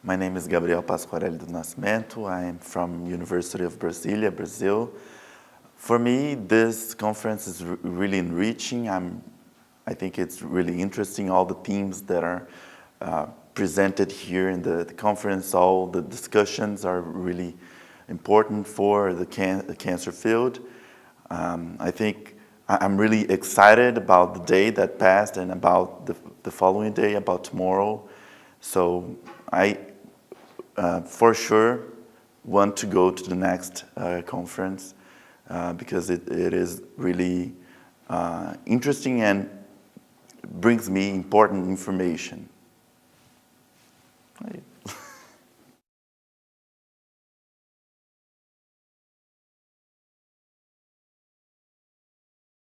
My name is Gabriel Pasquarelli do Nascimento. I am from University of Brasilia, Brazil. For me, this conference is really enriching. I think it's really interesting, all the themes that are presented here in the conference. All the discussions are really important for the cancer field. I think I'm really excited about the day that passed and about the following day, about tomorrow. So I, for sure, want to go to the next conference because it is really interesting and brings me important information. Right.